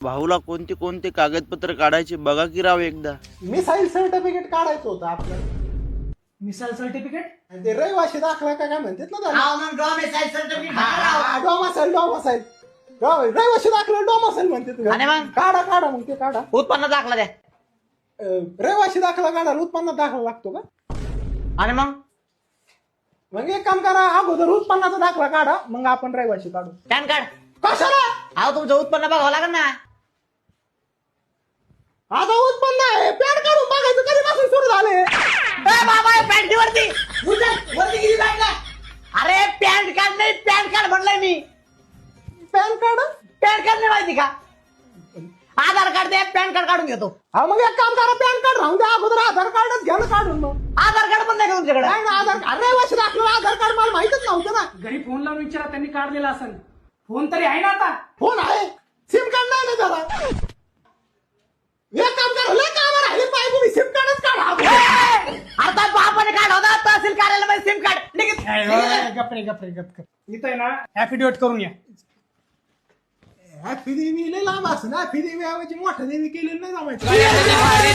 भाऊला कोणते कोणते कागदपत्र काढायचे बघा की राव एकदा. मिसाईल सर्टिफिकेट काढायचं होतं आपल्याला. मिसाईल सर्टिफिकेट आणि ते रहिवाशी दाखला काय म्हणतात ना त्याला. मग डॉमिसाईल सर्टिफिकेट डोमासाईल रहिवाशी दाखला डोमासाईल म्हणतात. आणि मग? काढा काढा मग ते काढा. उत्पन्न दाखला द्या. रहिवाशी दाखला काढायला उत्पन्न दाखला लागतो का? आणि मग एक काम करा, अगोदर उत्पन्नाचा दाखला काढा, मग आपण रहिवाशी काढू. Pan card. कशाला? अहो तुमचं उत्पन्न बघावं लागेल ना. आता उत्पन्न आहे, पॅन काढून बघायचं कधीपासून सुरू झाले. बाबा पॅन्ट वरती वरती गेली पॅन्ट. अरे पॅन कार्ड नाही, पॅन कार्ड म्हणलंय मी. PAN card? पॅन कार्ड नाही माहिती का? आधार कार्ड दे, पॅन कार्ड काढून घेतो. हा मग एक काम करा, पॅन कार्ड राहून द्या, अगोदर आधार कार्डच घ्या ना काढून. मग आधार कार्ड पण नाही का तुमच्याकडे? नाही ना, आधार कार्ड रहिवाशी दाखला आधार कार्ड मला माहितच नव्हतं ना. घरी फोन लावून विचारा, त्यांनी काढलेला असेल. फोन तरी आहे ना आता? फोन आहे, सिम कार्ड नाही ना जरा. एक काम करा, लय काम राहिले पाहिजे, तुम्ही सिम कार्डच काढा. आता बापाने काढ होता तहसील कार्यालयामध्ये सिम कार्ड निघित. गपरे इथं आहे ना ऍफिडेविट करून या. ह्या फिदेवी लय लांब असं ना, फिदेवी ऐवजी मोठ्या देवी केलेलं नाही जमायचं.